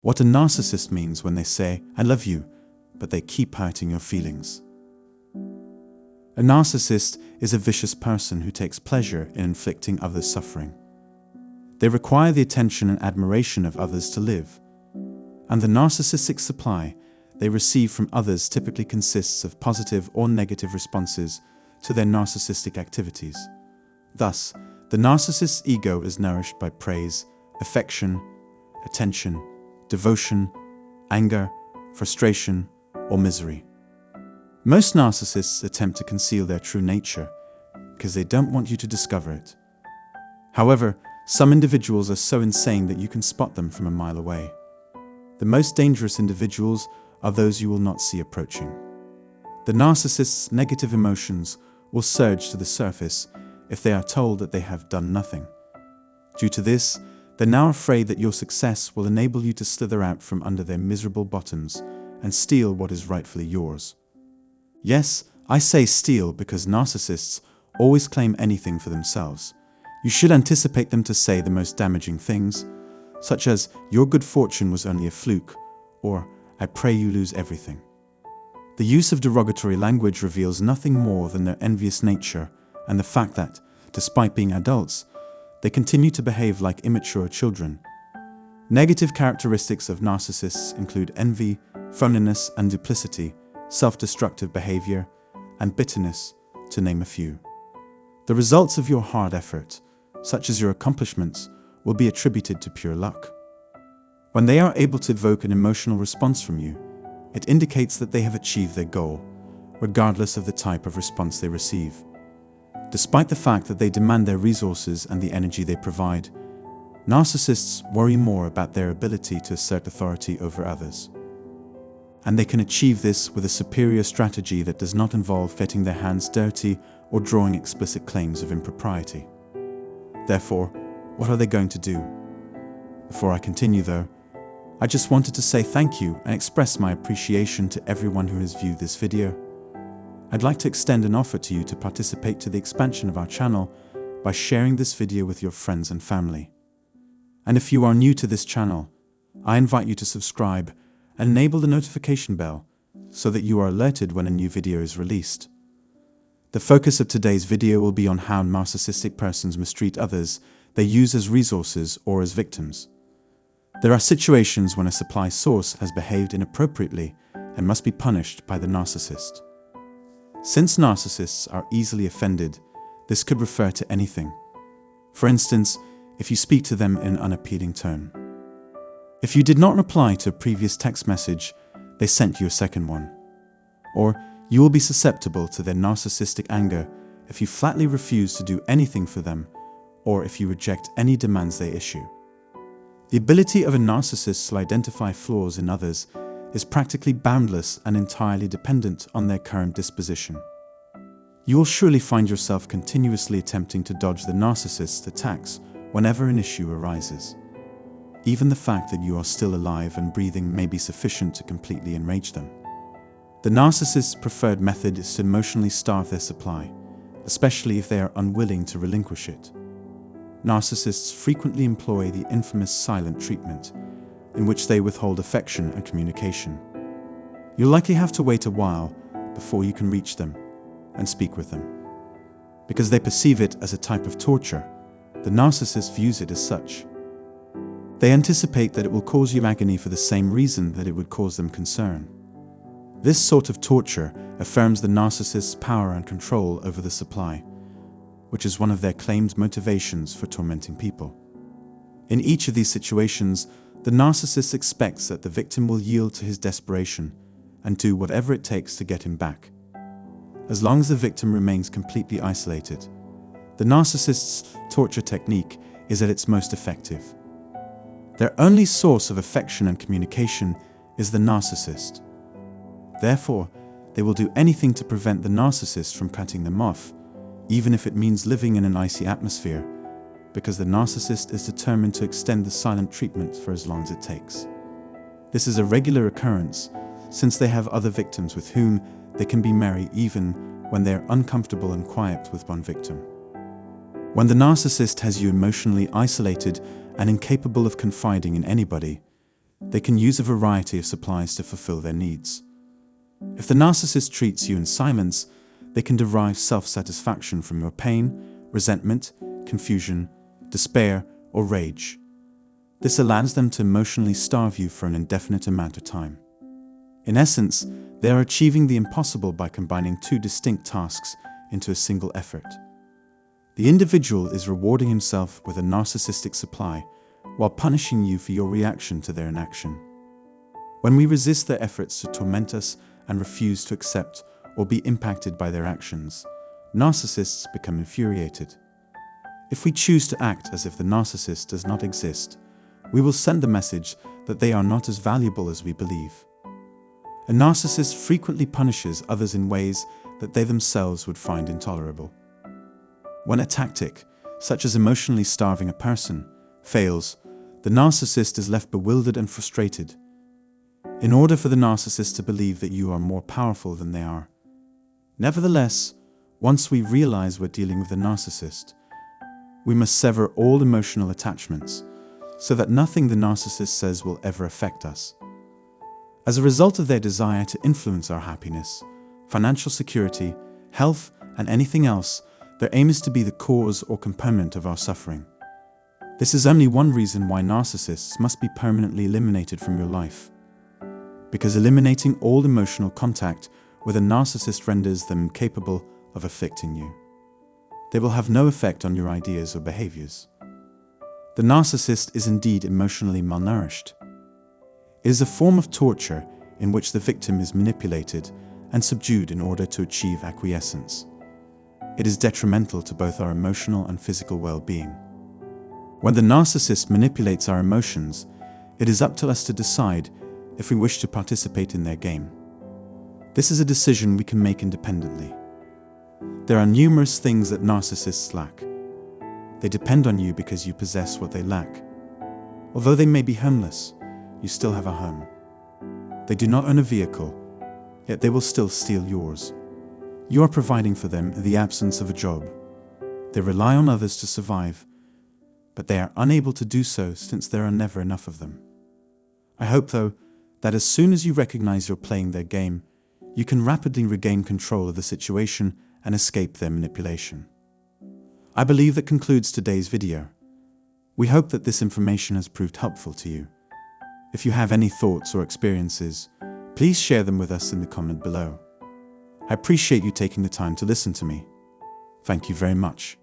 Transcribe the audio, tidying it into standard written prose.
What a narcissist means when they say, "I love you," but they keep hurting your feelings. A narcissist is a vicious person who takes pleasure in inflicting others' suffering. They require the attention and admiration of others to live, and the narcissistic supply they receive from others typically consists of positive or negative responses to their narcissistic activities. Thus, the narcissist's ego is nourished by praise, affection, attention, devotion, anger, frustration, or misery. Most narcissists attempt to conceal their true nature because they don't want you to discover it. However, some individuals are so insane that you can spot them from a mile away. The most dangerous individuals are those you will not see approaching. The narcissist's negative emotions will surge to the surface if they are told that they have done nothing. Due to this, they're now afraid that your success will enable you to slither out from under their miserable bottoms and steal what is rightfully yours. Yes, I say steal because narcissists always claim anything for themselves. You should anticipate them to say the most damaging things, such as, "Your good fortune was only a fluke," or "I pray you lose everything." The use of derogatory language reveals nothing more than their envious nature and the fact that, despite being adults, they continue to behave like immature children. Negative characteristics of narcissists include envy, phoniness and duplicity, self-destructive behavior, and bitterness, to name a few. The results of your hard effort, such as your accomplishments, will be attributed to pure luck. When they are able to evoke an emotional response from you, it indicates that they have achieved their goal, regardless of the type of response they receive. Despite the fact that they demand their resources and the energy they provide, narcissists worry more about their ability to assert authority over others. And they can achieve this with a superior strategy that does not involve getting their hands dirty or drawing explicit claims of impropriety. Therefore, what are they going to do? Before I continue though, I just wanted to say thank you and express my appreciation to everyone who has viewed this video. I'd like to extend an offer to you to participate to the expansion of our channel by sharing this video with your friends and family. And if you are new to this channel, I invite you to subscribe and enable the notification bell so that you are alerted when a new video is released. The focus of today's video will be on how narcissistic persons mistreat others they use as resources or as victims. There are situations when a supply source has behaved inappropriately and must be punished by the narcissist. Since narcissists are easily offended, this could refer to anything. For instance, if you speak to them in an unappealing tone. If you did not reply to a previous text message, they sent you a second one. Or you will be susceptible to their narcissistic anger if you flatly refuse to do anything for them, or if you reject any demands they issue. The ability of a narcissist to identify flaws in others is practically boundless and entirely dependent on their current disposition. You will surely find yourself continuously attempting to dodge the narcissist's attacks whenever an issue arises. Even the fact that you are still alive and breathing may be sufficient to completely enrage them. The narcissist's preferred method is to emotionally starve their supply, especially if they are unwilling to relinquish it. Narcissists frequently employ the infamous silent treatment, in which they withhold affection and communication. You'll likely have to wait a while before you can reach them and speak with them. Because they perceive it as a type of torture, the narcissist views it as such. They anticipate that it will cause you agony for the same reason that it would cause them concern. This sort of torture affirms the narcissist's power and control over the supply, which is one of their claimed motivations for tormenting people. In each of these situations, the narcissist expects that the victim will yield to his desperation and do whatever it takes to get him back. As long as the victim remains completely isolated, the narcissist's torture technique is at its most effective. Their only source of affection and communication is the narcissist. Therefore, they will do anything to prevent the narcissist from cutting them off, even if it means living in an icy atmosphere, because the narcissist is determined to extend the silent treatment for as long as it takes. This is a regular occurrence, since they have other victims with whom they can be merry even when they are uncomfortable and quiet with one victim. When the narcissist has you emotionally isolated and incapable of confiding in anybody, they can use a variety of supplies to fulfill their needs. If the narcissist treats you in silence, they can derive self-satisfaction from your pain, resentment, confusion, despair, or rage. This allows them to emotionally starve you for an indefinite amount of time. In essence, they are achieving the impossible by combining two distinct tasks into a single effort. The individual is rewarding himself with a narcissistic supply while punishing you for your reaction to their inaction. When we resist their efforts to torment us and refuse to accept or be impacted by their actions, narcissists become infuriated. If we choose to act as if the narcissist does not exist, we will send the message that they are not as valuable as we believe. A narcissist frequently punishes others in ways that they themselves would find intolerable. When a tactic, such as emotionally starving a person, fails, the narcissist is left bewildered and frustrated. In order for the narcissist to believe that you are more powerful than they are. Nevertheless, once we realize we're dealing with a narcissist, we must sever all emotional attachments so that nothing the narcissist says will ever affect us. As a result of their desire to influence our happiness, financial security, health, and anything else, their aim is to be the cause or component of our suffering. This is only one reason why narcissists must be permanently eliminated from your life. Because eliminating all emotional contact with a narcissist renders them incapable of afflicting you. They will have no effect on your ideas or behaviors. The narcissist is indeed emotionally malnourished. It is a form of torture in which the victim is manipulated and subdued in order to achieve acquiescence. It is detrimental to both our emotional and physical well-being. When the narcissist manipulates our emotions, it is up to us to decide if we wish to participate in their game. This is a decision we can make independently. There are numerous things that narcissists lack. They depend on you because you possess what they lack. Although they may be homeless, you still have a home. They do not own a vehicle, yet they will still steal yours. You are providing for them in the absence of a job. They rely on others to survive, but they are unable to do so since there are never enough of them. I hope, though, that as soon as you recognize you're playing their game, you can rapidly regain control of the situation and escape their manipulation. I believe that concludes today's video. We hope that this information has proved helpful to you. If you have any thoughts or experiences, please share them with us in the comment below. I appreciate you taking the time to listen to me. Thank you very much.